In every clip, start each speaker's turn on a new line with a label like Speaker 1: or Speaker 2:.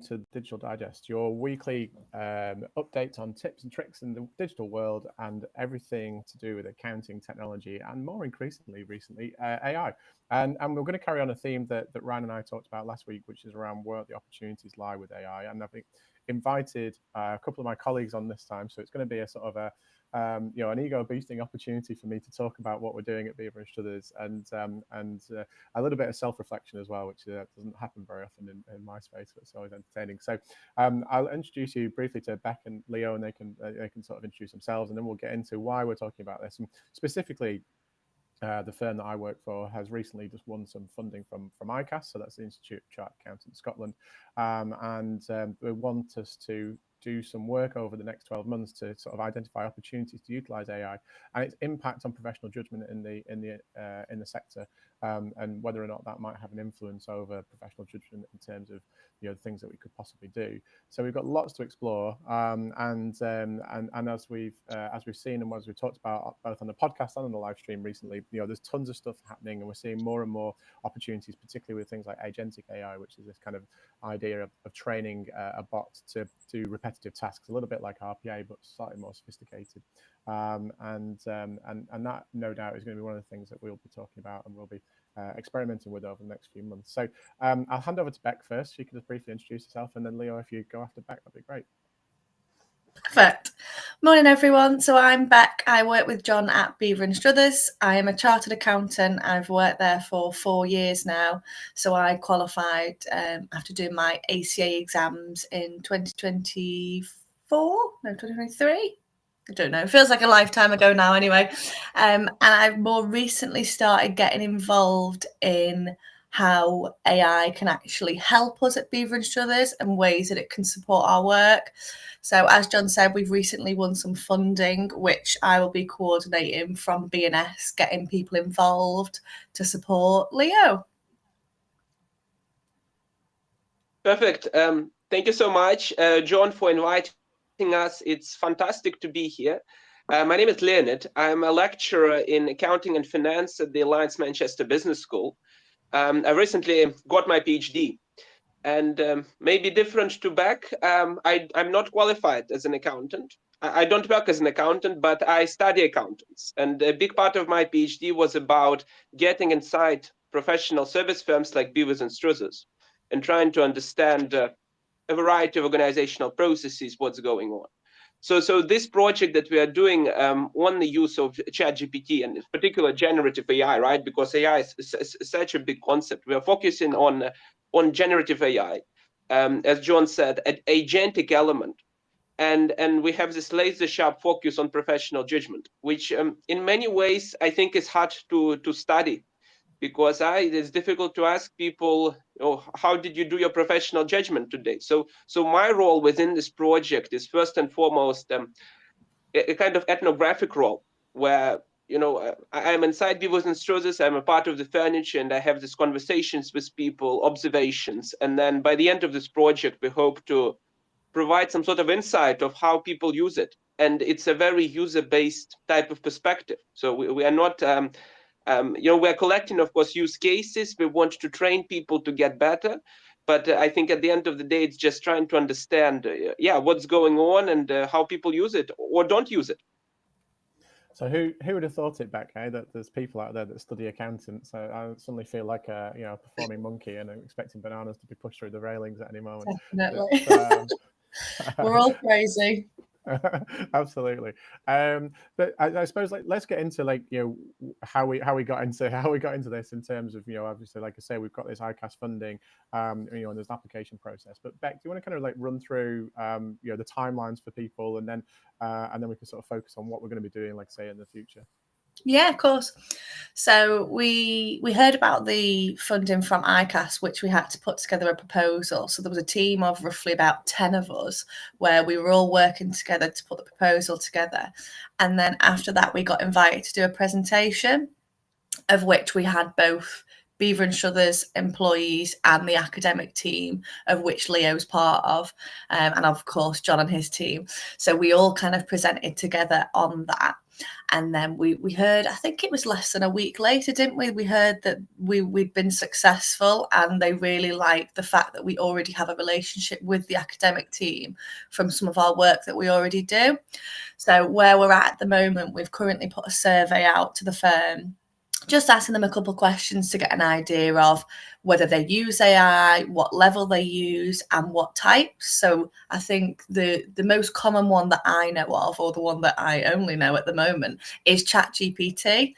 Speaker 1: to Digital Digest, your weekly updates on tips and tricks in the digital world and everything to do with accounting, technology, and more increasingly recently, AI. And we're going to carry on a theme that Ryan and I talked about last week, which is around where the opportunities lie with AI. And I think invited a couple of my colleagues on this time, so it's going to be a sort of an ego boosting opportunity for me to talk about what we're doing at Beaver and Struthers, and a little bit of self reflection as well, which doesn't happen very often in my space, but it's always entertaining. So I'll introduce you briefly to Beck and Leo, and they can sort of introduce themselves, and then we'll get into why we're talking about this, and specifically. The firm that I work for has recently just won some funding from ICAS, so that's the Institute of Chartered Accountants Scotland, and they want us to do some work over the next 12 months to sort of identify opportunities to utilize AI and its impact on professional judgment in the sector, and whether or not that might have an influence over professional judgment in terms of the things that we could possibly do. So we've got lots to explore, and as we've seen and as we've talked about both on the podcast and on the live stream recently, there's tons of stuff happening, and we're seeing more and more opportunities, particularly with things like agentic AI, which is this kind of idea of training a bot to do repetitive tasks, a little bit like RPA, but slightly more sophisticated. And that, no doubt, is going to be one of the things that we'll be talking about and we'll be experimenting with over the next few months. So I'll hand over to Beck first. She can just briefly introduce herself, and then Leo, if you go after Beck, that'd be great.
Speaker 2: Perfect. Morning, everyone. So I'm Beck. I work with John at Beaver and Struthers. I am a chartered accountant. I've worked there for 4 years now. So I qualified after doing my ACA exams in 2023. I don't know. It feels like a lifetime ago now anyway. And I've more recently started getting involved in how AI can actually help us at Beaver and Struthers and ways that it can support our work. So as John said, we've recently won some funding, which I will be coordinating from B&S, getting people involved to support. Leo.
Speaker 3: Perfect. Thank you so much, John, for inviting us. It's fantastic to be here. My name is Leonid. I'm a lecturer in accounting and finance at the Alliance Manchester Business School. I recently got my PhD. And maybe different to Beck, I'm not qualified as an accountant. I don't work as an accountant, but I study accountants. And a big part of my PhD was about getting inside professional service firms like Beavers and Struthers and trying to understand a variety of organizational processes, what's going on. So this project that we are doing on the use of ChatGPT, and in particular generative AI, right? Because AI is such a big concept. We are focusing on generative AI, as John said, an agentic element. And we have this laser sharp focus on professional judgment, which in many ways I think is hard to study, because it's difficult to ask people, how did you do your professional judgment today? So my role within this project is first and foremost a kind of ethnographic role, where I am inside Beavers and Struthers, I'm a part of the furniture, and I have these conversations with people, observations, and then by the end of this project, we hope to provide some sort of insight of how people use it. And it's a very user-based type of perspective. So we are not, we're collecting, of course, use cases. We want to train people to get better. But I think at the end of the day, it's just trying to understand, what's going on and how people use it or don't use it.
Speaker 1: So who would have thought it, Beck, that there's people out there that study accounting? So I suddenly feel like a performing monkey and I'm expecting bananas to be pushed through the railings at any moment.
Speaker 2: Definitely. We're all crazy.
Speaker 1: Absolutely. But I suppose let's get into how we got into this in terms of obviously, like I say, we've got this ICAS funding, and there's an application process. But Beck, do you want to kind of run through the timelines for people, and then we can sort of focus on what we're going to be doing, like say, in the future?
Speaker 2: Yeah, of course. So we heard about the funding from ICAS, which we had to put together a proposal. So there was a team of roughly about 10 of us where we were all working together to put the proposal together. And then after that, we got invited to do a presentation, of which we had both Beaver and Struthers employees and the academic team, of which Leo's part of, and of course John and his team. So we all kind of presented together on that. And then we heard, I think it was less than a week later, didn't we? We heard that we'd been successful, and they really liked the fact that we already have a relationship with the academic team from some of our work that we already do. So where we're at the moment, we've currently put a survey out to the firm, just asking them a couple of questions to get an idea of whether they use AI, what level they use, and what types. So I think the most common one that I know of, or the one that I only know at the moment, is ChatGPT.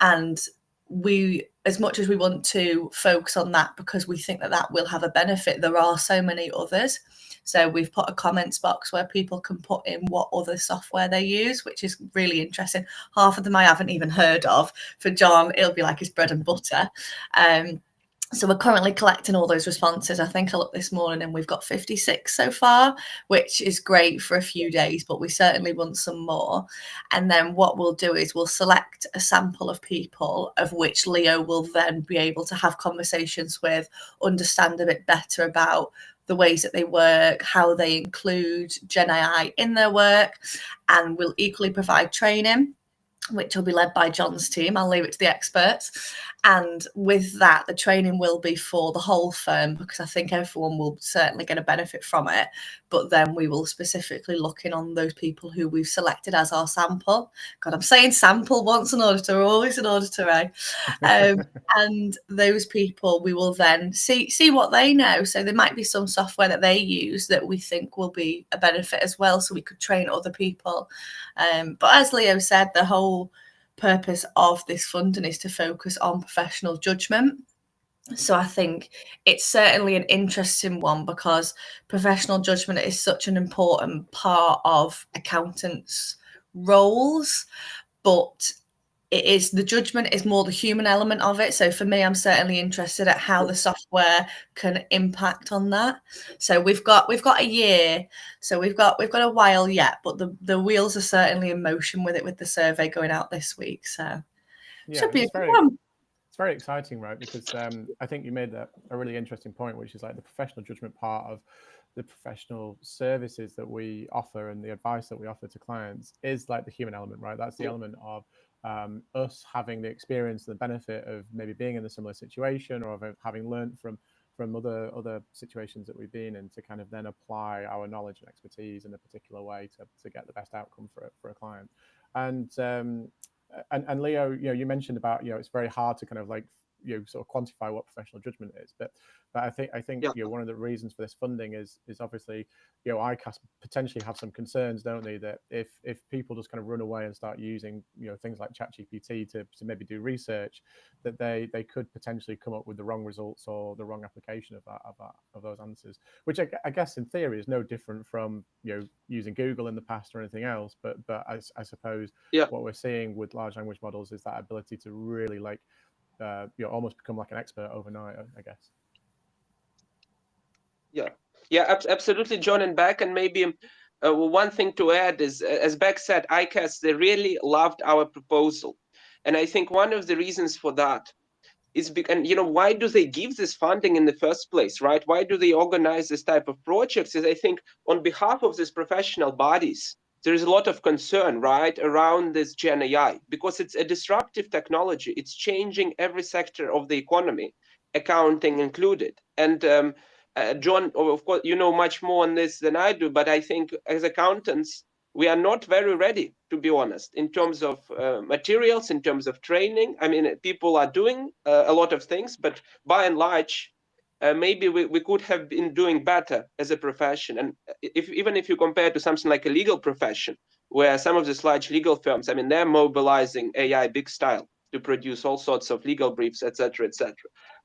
Speaker 2: And we, as much as we want to focus on that because we think that that will have a benefit, there are so many others. So we've put a comments box where people can put in what other software they use, which is really interesting. Half of them I haven't even heard of. For John, it'll be like his bread and butter. So we're currently collecting all those responses. I think I looked this morning and we've got 56 so far, which is great for a few days, but we certainly want some more. And then what we'll do is we'll select a sample of people of which Leo will then be able to have conversations with, understand a bit better about the ways that they work, how they include Gen AI in their work, and we'll equally provide training, which will be led by John's team. I'll leave it to the experts. And with that, the training will be for the whole firm, because I think everyone will certainly get a benefit from it. But then we will specifically look in on those people who we've selected as our sample. God, I'm saying sample, once an auditor, always an auditor, eh? And those people, we will then see what they know. So there might be some software that they use that we think will be a benefit as well, so we could train other people. But as Leo said, the whole purpose of this funding is to focus on professional judgment. So I think it's certainly an interesting one, because professional judgment is such an important part of accountants' roles, but the judgment is more the human element of it. So for me, I'm certainly interested at how the software can impact on that. So we've got a year, so we've got a while yet, but the wheels are certainly in motion with it, with the survey going out this week. So
Speaker 1: yeah,
Speaker 2: should be a good one.
Speaker 1: It's very exciting, right? Because I think you made a really interesting point, which is like the professional judgment part of the professional services that we offer and the advice that we offer to clients is like the human element, right? That's the element of us having the experience and the benefit of maybe being in a similar situation, or of having learned from other situations that we've been in, to kind of then apply our knowledge and expertise in a particular way to get the best outcome for a client. And Leo, you mentioned about, it's very hard to kind of like, sort of quantify what professional judgment is, but I think one of the reasons for this funding is obviously, ICAS potentially have some concerns, don't they, that if people just kind of run away and start using things like ChatGPT to maybe do research, that they could potentially come up with the wrong results or the wrong application of those answers, which I guess in theory is no different from using Google in the past or anything else, but I suppose what we're seeing with large language models is that ability to really like almost become like an expert overnight, I guess.
Speaker 3: Yeah, absolutely, John and Beck. And maybe one thing to add is, as Beck said, ICAS, they really loved our proposal. And I think one of the reasons for that is because, why do they give this funding in the first place, right? Why do they organize this type of projects? Is I think on behalf of these professional bodies, there is a lot of concern, right, around this Gen AI, because it's a disruptive technology. It's changing every sector of the economy, accounting included. And John, of course, you know much more on this than I do, but I think as accountants, we are not very ready, to be honest, in terms of materials, in terms of training. I mean, people are doing a lot of things, but by and large, maybe we could have been doing better as a profession. And even if you compare to something like a legal profession, where some of these large legal firms, I mean, they're mobilizing AI big style to produce all sorts of legal briefs, etc., etc.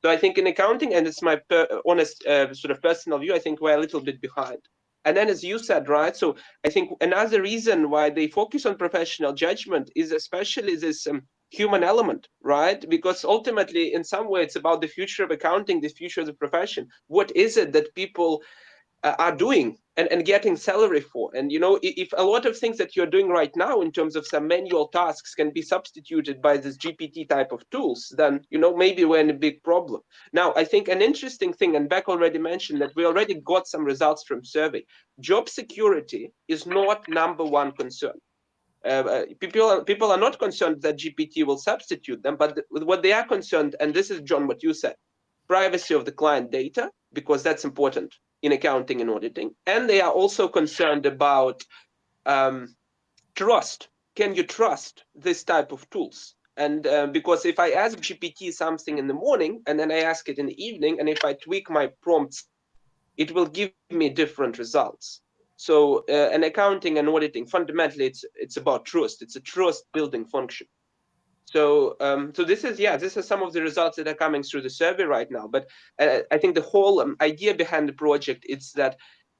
Speaker 3: So I think in accounting, and it's my honest sort of personal view, I think we're a little bit behind. And then, as you said, right, so I think another reason why they focus on professional judgment is especially this human element, right? Because ultimately, in some way, it's about the future of accounting, the future of the profession. What is it that people are doing and getting salary for? And, if a lot of things that you're doing right now in terms of some manual tasks can be substituted by this GPT type of tools, then, maybe we're in a big problem. Now, I think an interesting thing, and Beck already mentioned that we already got some results from survey. Job security is not number one concern. People are not concerned that GPT will substitute them, but what they are concerned, and this is, John, what you said, privacy of the client data, because that's important in accounting and auditing. And they are also concerned about trust. Can you trust this type of tools? And because if I ask GPT something in the morning and then I ask it in the evening, and if I tweak my prompts, it will give me different results. So in accounting and auditing, fundamentally, it's about trust. It's a trust building function. So so this is some of the results that are coming through the survey right now. But I think the whole idea behind the project is that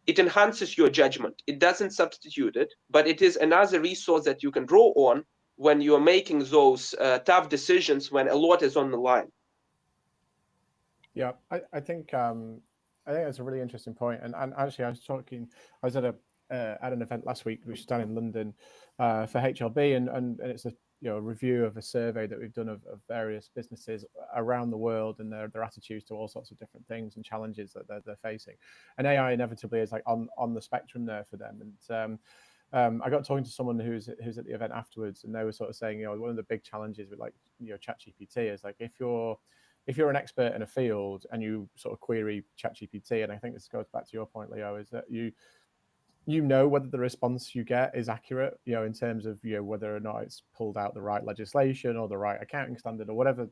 Speaker 3: it enhances your judgment. It doesn't substitute it, but it is another resource that you can draw on when you are making those tough decisions when a lot is on the line.
Speaker 1: Yeah, I think that's a really interesting point. And actually, I was at an event last week, which was done in London for HLB, and it's a review of a survey that we've done of various businesses around the world and their attitudes to all sorts of different things and challenges that they're facing. And AI inevitably is like on the spectrum there for them. And I got talking to someone who's at the event afterwards, and they were sort of saying, one of the big challenges with ChatGPT is like if you're an expert in a field and you sort of query ChatGPT, and I think this goes back to your point, Leo, is that you know whether the response you get is accurate, in terms of whether or not it's pulled out the right legislation or the right accounting standard or whatever,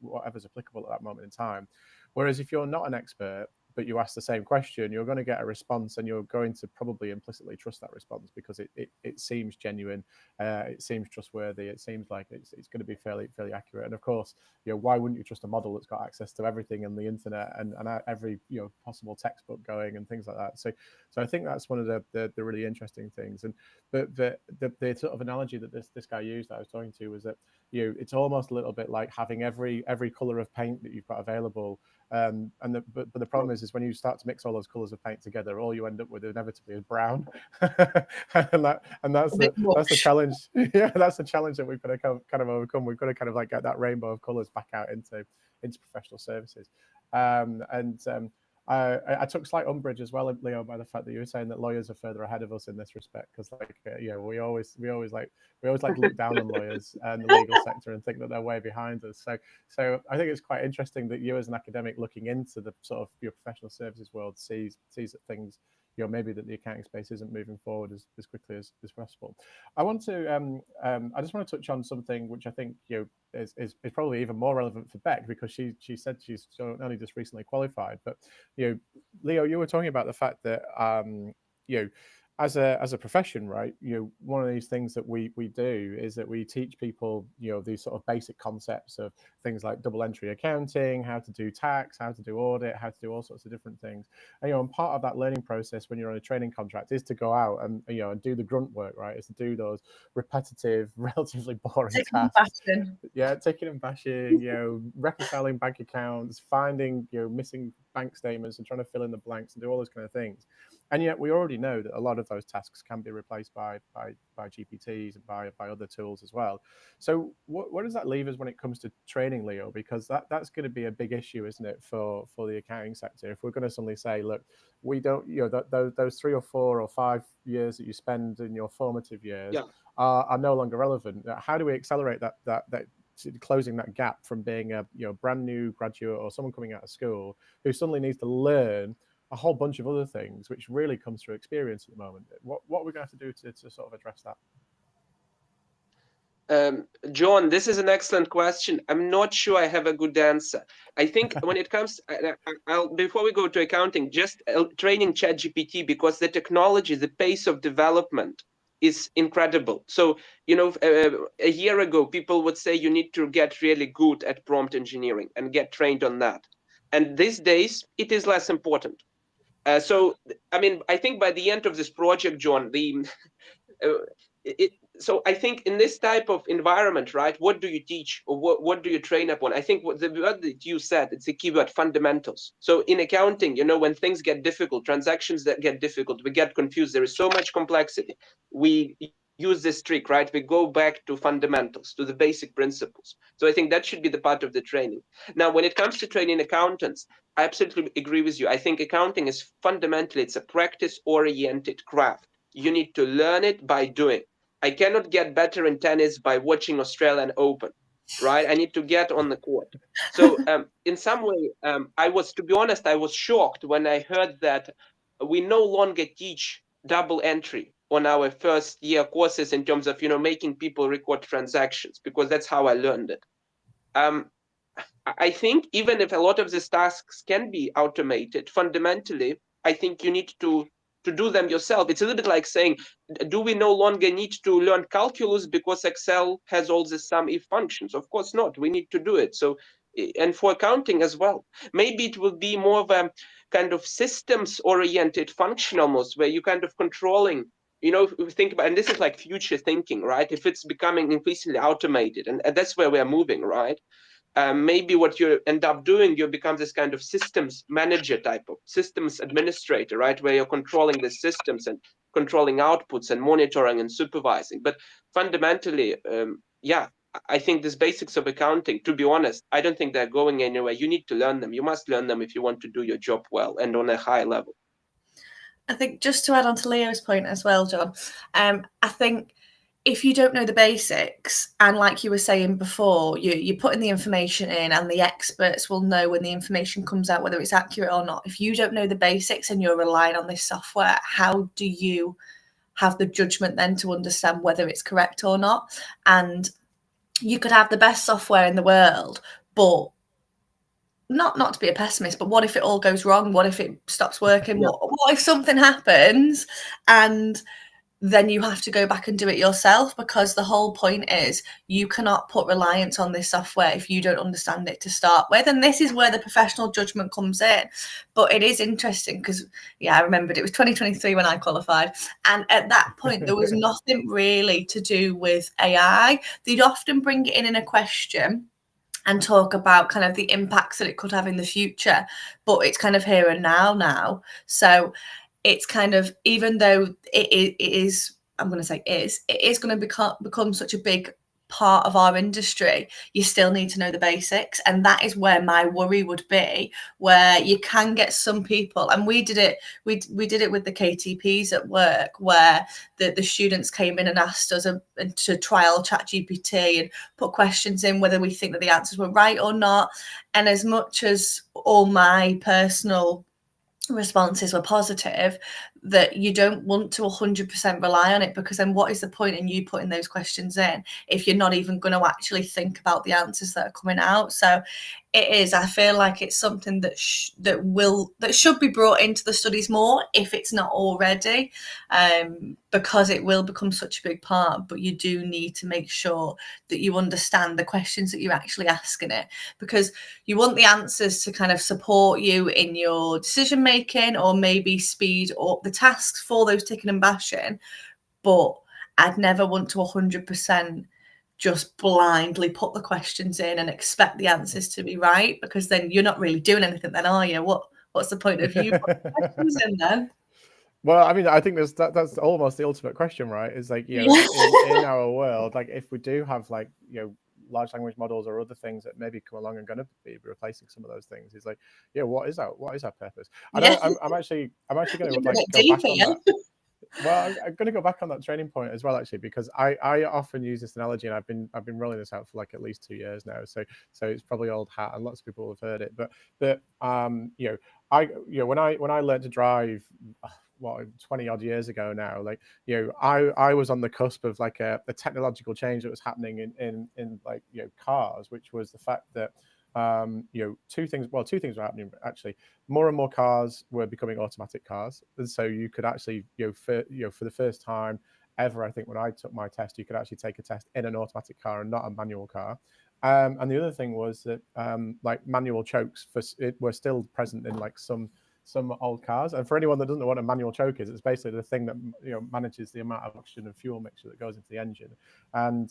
Speaker 1: whatever's applicable at that moment in time. Whereas if you're not an expert, but you ask the same question, you're going to get a response, and you're going to probably implicitly trust that response because it seems genuine, it seems trustworthy, it seems like it's going to be fairly accurate. And of course, why wouldn't you trust a model that's got access to everything on the internet and every possible textbook going and things like that? So I think that's one of the really interesting things. And the sort of analogy that this guy used that I was talking to was that it's almost a little bit like having every color of paint that you've got available. But the problem is when you start to mix all those colors of paint together, all you end up with inevitably is brown, and that's the challenge. Yeah, that's the challenge that we've got to kind of overcome. We've got to kind of like get that rainbow of colors back out into professional services. I took slight umbrage as well, Leo, by the fact that you were saying that lawyers are further ahead of us in this respect, because we always like to look down on lawyers and the legal sector and think that they're way behind us. So I think it's quite interesting that you, as an academic looking into the sort of your professional services world, sees that things, maybe that the accounting space isn't moving forward as quickly as possible. I just want to touch on something which I think is probably even more relevant for Beck, because she said she's only just recently qualified. But Leo, you were talking about the fact that as a profession, right? One of these things that we do is that we teach people these sort of basic concepts of things like double entry accounting, how to do tax, how to do audit, how to do all sorts of different things. And part of that learning process when you're on a training contract is to go out and and do the grunt work, right? Is to do those repetitive, relatively boring tasks. Taking and bashing, reconciling bank accounts, finding missing bank statements and trying to fill in the blanks and do all those kind of things. And yet we already know that a lot of those tasks can be replaced by GPTs and by other tools as well. So what does that leave us when it comes to training, Leo? Because that's going to be a big issue, isn't it, for the accounting sector? If we're going to suddenly say, look, we don't, those 3 or 4 or 5 years that you spend in your formative years are no longer relevant. How do we accelerate that closing that gap from being a brand new graduate or someone coming out of school who suddenly needs to learn a whole bunch of other things, which really comes through experience at the moment? What are we going to have to do to sort of address
Speaker 3: that? John, this is an excellent question. I'm not sure I have a good answer. I think when it comes, before we go to accounting, just training ChatGPT, because the technology, the pace of development is incredible. So, a year ago, people would say you need to get really good at prompt engineering and get trained on that. And these days, it is less important. So, I mean, I think by the end of this project, John, so I think in this type of environment, right, what do you teach or what do you train upon? I think what the word that you said, it's a keyword, fundamentals. So in accounting, when things get difficult, transactions that get difficult, we get confused, there is so much complexity. We use this trick, right? We go back to fundamentals, to the basic principles. So I think that should be the part of the training. Now, when it comes to training accountants, I absolutely agree with you. I think accounting is fundamentally, it's a practice-oriented craft. You need to learn it by doing. I cannot get better in tennis by watching Australian Open, right? I need to get on the court. So in some way, to be honest, I was shocked when I heard that we no longer teach double entry on our first year courses in terms of, making people record transactions, because that's how I learned it. I think even if a lot of these tasks can be automated, fundamentally, I think you need to do them yourself. It's a little bit like saying, do we no longer need to learn calculus because Excel has all the sum if functions? Of course not. We need to do it. So, and for accounting as well, maybe it will be more of a kind of systems oriented function almost, where you kind of controlling, think about, and this is like future thinking, right? If it's becoming increasingly automated, and that's where we're moving, right? Maybe what you end up doing, you become this kind of systems manager type of systems administrator, right? Where you're controlling the systems and controlling outputs and monitoring and supervising. But fundamentally, I think these basics of accounting, to be honest, I don't think they're going anywhere. You need to learn them. You must learn them if you want to do your job well and on a high level.
Speaker 2: I think just to add on to Leo's point as well, John, I think if you don't know the basics, and like you were saying before, you're putting the information in and the experts will know when the information comes out whether it's accurate or not. If you don't know the basics and you're relying on this software, how do you have the judgment then to understand whether it's correct or not? And you could have the best software in the world, but not to be a pessimist, but what if it all goes wrong? What if it stops working? Yeah. What if something happens and then you have to go back and do it yourself? Because the whole point is you cannot put reliance on this software if you don't understand it to start with. And this is where the professional judgment comes in. But it is interesting because, I remembered it was 2023 when I qualified. And at that point, there was nothing really to do with AI. They'd often bring it in a question and talk about kind of the impacts that it could have in the future. But it's kind of here and now. So it's kind of, even though it is, I'm going to say it is going to become such a big part of our industry, you still need to know the basics. And that is where my worry would be, where you can get some people, and we did it with the KTPs at work, where the students came in and asked us to trial ChatGPT and put questions in whether we think that the answers were right or not. And as much as all my personal responses were positive, that you don't want to 100% rely on it, because then what is the point in you putting those questions in if you're not even going to actually think about the answers that are coming out? So I feel like it's something that should be brought into the studies more, if it's not already, because it will become such a big part. But you do need to make sure that you understand the questions that you're actually asking it, because you want the answers to kind of support you in your decision making, or maybe speed up the tasks for those ticking and bashing. But I'd never want to 100% just blindly put the questions in and expect the answers to be right, because then you're not really doing anything then, are you? What's the point of you putting the questions in then?
Speaker 1: Well, I mean, I think that's almost the ultimate question, right? Is like, in our world, like if we do have like, large language models or other things that maybe come along and going to be replacing some of those things, is like, what is our purpose? I'm actually going to like go back on that. Well, I'm going to go back on that training point as well, actually, because I often use this analogy, and I've been rolling this out for like at least 2 years now. So it's probably old hat, and lots of people have heard it. But when I learned to drive, 20 odd years ago now, like, I was on the cusp of like a technological change that was happening in like, cars, which was the fact that two things were happening, actually. More and more cars were becoming automatic cars, and so you could actually, for the first time ever, I think, when I took my test, you could actually take a test in an automatic car and not a manual car. And the other thing was that like manual chokes were still present in like some old cars. And for anyone that doesn't know what a manual choke is, it's basically the thing that manages the amount of oxygen and fuel mixture that goes into the engine. And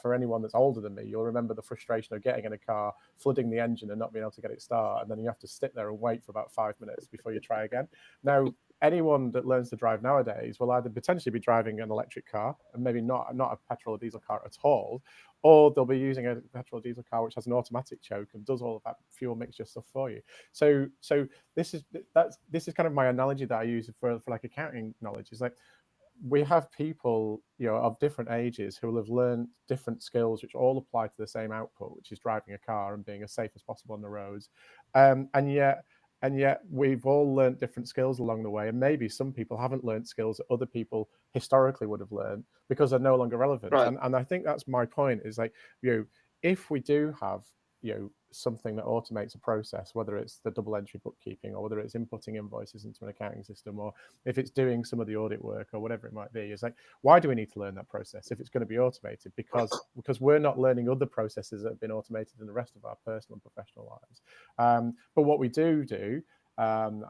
Speaker 1: for anyone that's older than me, you'll remember the frustration of getting in a car, flooding the engine and not being able to get it started, and then you have to sit there and wait for about 5 minutes before you try again. Now, anyone that learns to drive nowadays will either potentially be driving an electric car, and maybe not a petrol or diesel car at all, or they'll be using a petrol or diesel car which has an automatic choke and does all of that fuel mixture stuff for you. So this is kind of my analogy that I use for like accounting knowledge. Is like, we have people, of different ages who will have learned different skills, which all apply to the same output, which is driving a car and being as safe as possible on the roads. And yet we've all learned different skills along the way. And maybe some people haven't learned skills that other people historically would have learned because they're no longer relevant.
Speaker 3: Right.
Speaker 1: And I think that's my point, is like, if we do have, something that automates a process, whether it's the double entry bookkeeping or whether it's inputting invoices into an accounting system, or if it's doing some of the audit work or whatever it might be, it's like, why do we need to learn that process if it's going to be automated? Because we're not learning other processes that have been automated in the rest of our personal and professional lives. But what we do, and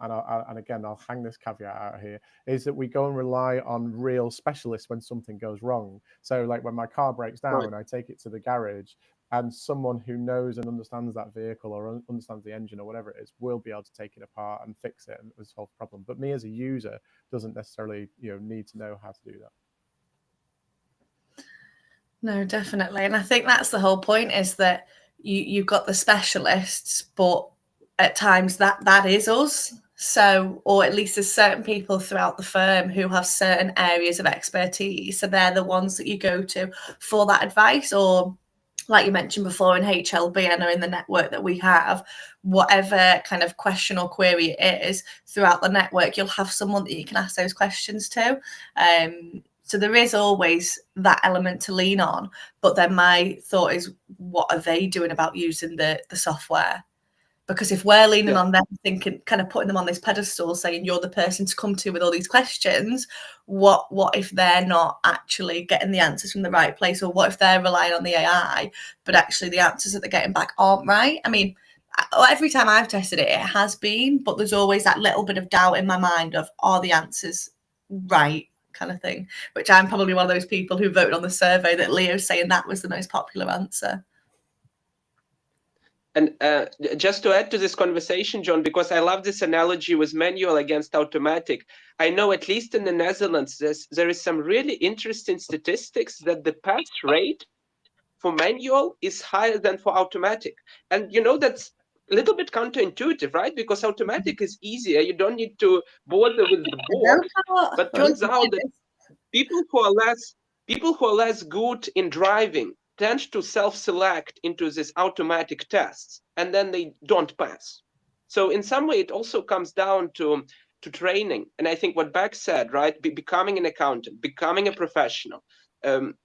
Speaker 1: again, I'll hang this caveat out here, is that we go and rely on real specialists when something goes wrong. So like when my car breaks down, I take it to the garage, and someone who knows and understands that vehicle or understands the engine or whatever it is will be able to take it apart and fix it and solve the problem. But me as a user doesn't necessarily, need to know how to do that.
Speaker 2: No, definitely. And I think that's the whole point, is that you've got the specialists, but at times that is us. So, or at least there's certain people throughout the firm who have certain areas of expertise. So they're the ones that you go to for that advice, or like you mentioned before in HLB, I know in the network that we have, whatever kind of question or query it is throughout the network, you'll have someone that you can ask those questions to. So there is always that element to lean on. But then my thought is, what are they doing about using the software? Because if we're leaning on them, thinking, kind of putting them on this pedestal, saying you're the person to come to with all these questions, what if they're not actually getting the answers from the right place? Or what if they're relying on the AI, but actually the answers that they're getting back aren't right? I mean, every time I've tested it, it has been, but there's always that little bit of doubt in my mind of, are the answers right, kind of thing, which I'm probably one of those people who voted on the survey that Leo's saying that was the most popular answer.
Speaker 3: And just to add to this conversation, John, because I love this analogy with manual against automatic. I know at least in the Netherlands, there is some really interesting statistics that the pass rate for manual is higher than for automatic. And that's a little bit counterintuitive, right? Because automatic is easier. You don't need to bother with the board. But turns out that people who are less good in driving tend to self-select into this automatic tests, and then they don't pass. So in some way, it also comes down to training. And I think what Beck said, right, becoming an accountant, becoming a professional,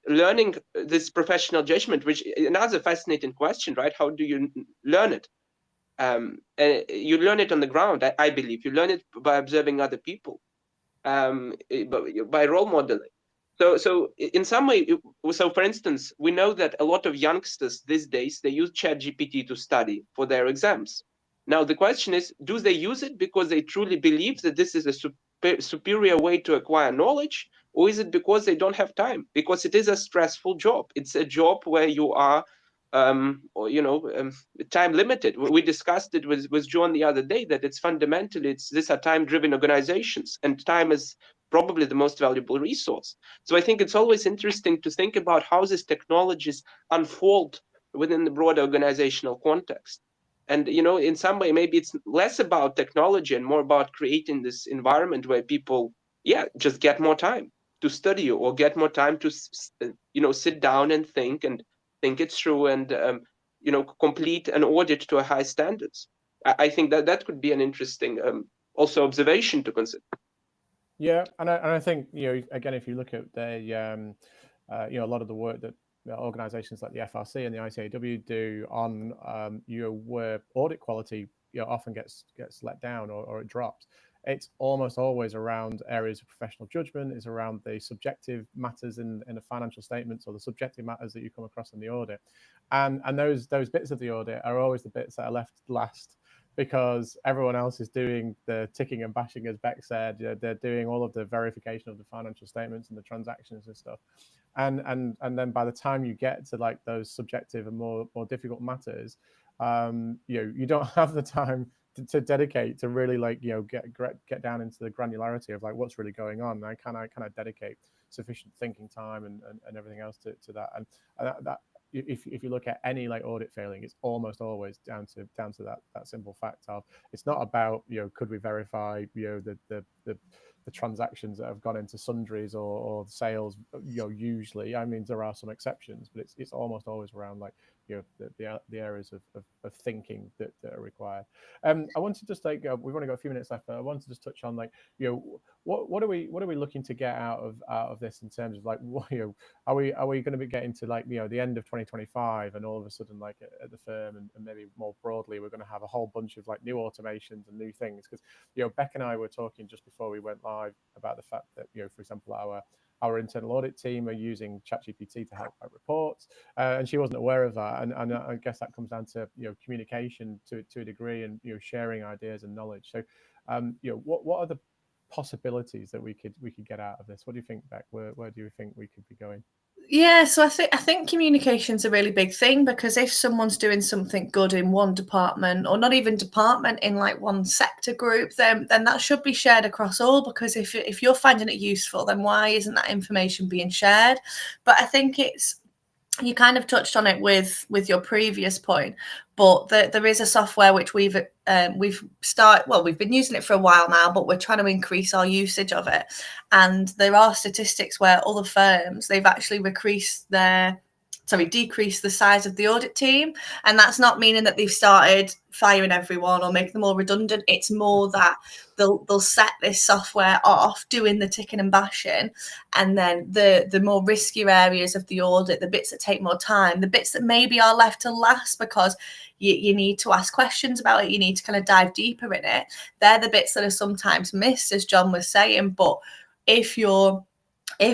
Speaker 3: learning this professional judgment, which is another fascinating question, right? How do you learn it? You learn it on the ground, I believe. You learn it by observing other people, by role modeling. So in some way, so for instance, we know that a lot of youngsters these days, they use ChatGPT to study for their exams. Now, the question is, do they use it because they truly believe that this is a superior way to acquire knowledge? Or is it because they don't have time? Because it is a stressful job. It's a job where you are time limited. We discussed it with John the other day, that it's fundamentally, these are time-driven organizations, and time is probably the most valuable resource. So I think it's always interesting to think about how these technologies unfold within the broader organizational context. And, in some way, maybe it's less about technology and more about creating this environment where people, just get more time to study, or get more time to, sit down and think it through, and, complete an audit to a high standards. I think that could be an interesting also observation to consider.
Speaker 1: Yeah, and I think, again, if you look at a lot of the work that organizations like the FRC and the ICAW do on where audit quality often gets let down or it drops, it's almost always around areas of professional judgment. It's around the subjective matters in the financial statements, or the subjective matters that you come across in the audit, and those bits of the audit are always the bits that are left last, because everyone else is doing the ticking and bashing, as Beck said. They're doing all of the verification of the financial statements and the transactions and stuff. And then by the time you get to like those subjective and more difficult matters, you don't have the time to dedicate to really get down into the granularity of like what's really going on. And can I dedicate sufficient thinking time and everything else to that? And that if you look at any like audit failing, it's almost always down to that simple fact of, it's not about could we verify the the transactions that have gone into sundries or sales, usually. I mean, there are some exceptions, but it's almost always around like, the areas of thinking that are required. I wanted to just we've only got a few minutes left, but I wanted to just touch on like, what are we looking to get out of this in terms of like, are we going to be getting to like, the end of 2025 and all of a sudden like at the firm and maybe more broadly, we're going to have a whole bunch of like new automations and new things? Because, Beck and I were talking just before we went live about the fact that, for example, our internal audit team are using ChatGPT to help write reports, and she wasn't aware of that. And I guess that comes down to communication to a degree, and sharing ideas and knowledge. So, what are the possibilities that we could get out of this? What do you think, Beck? Where do you think we could be going?
Speaker 2: Yeah, so I think communication's a really big thing, because if someone's doing something good in one department, or not even department, in like one sector group, then that should be shared across all, because if you're finding it useful, then why isn't that information being shared? But I think you kind of touched on it with your previous point, but there is a software which we've been using it for a while now, but we're trying to increase our usage of it. And there are statistics where other firms, they've actually decrease the size of the audit team. And that's not meaning that they've started firing everyone or making them all redundant. It's more that they'll set this software off doing the ticking and bashing, and then the more riskier areas of the audit, the bits that take more time, the bits that maybe are left to last because you need to ask questions about it, you need to kind of dive deeper in it, they're the bits that are sometimes missed, as John was saying. But if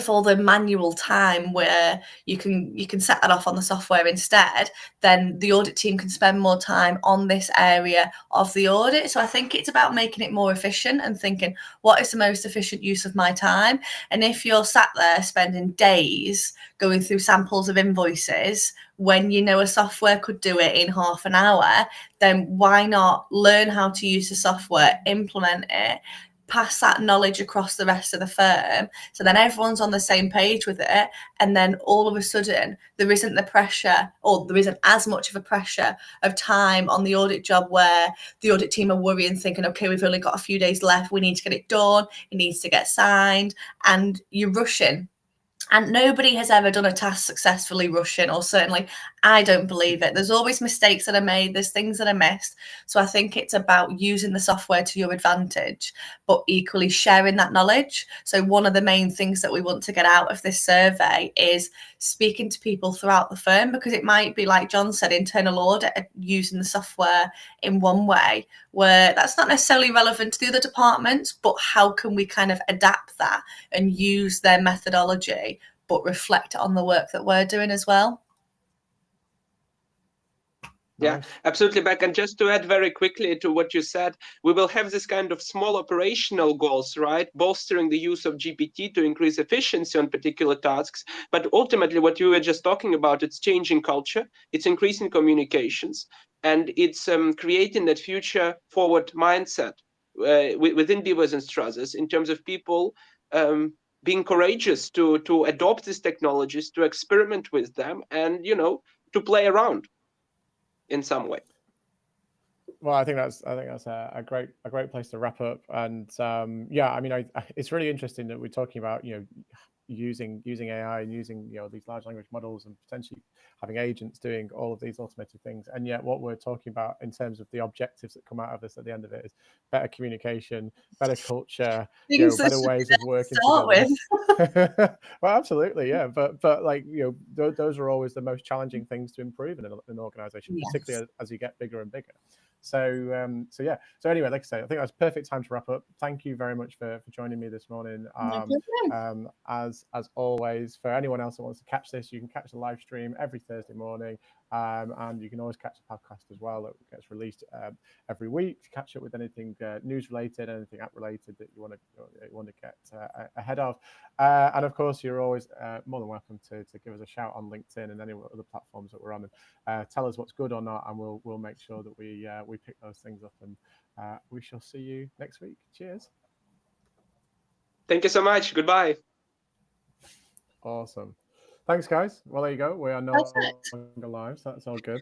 Speaker 2: all the manual time where you can set that off on the software instead, then the audit team can spend more time on this area of the audit. So I think it's about making it more efficient and thinking, what is the most efficient use of my time? And if you're sat there spending days going through samples of invoices when a software could do it in half an hour, then why not learn how to use the software, implement it, pass that knowledge across the rest of the firm, so then everyone's on the same page with it, and then all of a sudden there isn't the pressure, or there isn't as much of a pressure of time on the audit job where the audit team are worrying, thinking, okay, we've only got a few days left, we need to get it done, it needs to get signed, and you're rushing. And nobody has ever done a task successfully rushing, or certainly I don't believe it. There's always mistakes that are made. There's things that are missed. So I think it's about using the software to your advantage, but equally sharing that knowledge. So one of the main things that we want to get out of this survey is speaking to people throughout the firm, because it might be, like John said, internal audit using the software in one way, where that's not necessarily relevant to the other departments, but how can we kind of adapt that and use their methodology, but reflect on the work that we're doing as well?
Speaker 3: Yeah, absolutely, Beck. And just to add very quickly to what you said, we will have this kind of small operational goals, right? Bolstering the use of GPT to increase efficiency on particular tasks. But ultimately, what you were just talking about, it's changing culture, it's increasing communications, and it's creating that future forward mindset within Beavers and Strathers, in terms of people being courageous to adopt these technologies, to experiment with them, and to play around in some way.
Speaker 1: Well, I think that's a great place to wrap up. And yeah, I mean, it's really interesting that we're talking about using AI and using these large language models and potentially having agents doing all of these automated things, and yet what we're talking about in terms of the objectives that come out of this at the end of it is better communication, better culture, better ways of working together. Well, absolutely, yeah, but like those are always the most challenging things to improve in an organization, yes, particularly as you get bigger and bigger. So yeah. So anyway, like I say, I think that's perfect time to wrap up. Thank you very much for joining me this morning. As always, for anyone else that wants to catch this, you can catch the live stream every Thursday morning, and you can always catch the podcast as well that gets released every week to catch up with anything news related, anything app related that you want to get ahead of. And of course, you're always more than welcome to give us a shout on LinkedIn and any other platforms that we're on, and tell us what's good or not, and we'll make sure that we pick those things up, and we shall see you next week. Cheers.
Speaker 3: Thank you so much. Goodbye.
Speaker 1: Awesome. Thanks, guys. Well, there you go. We are no longer live, so that's all good.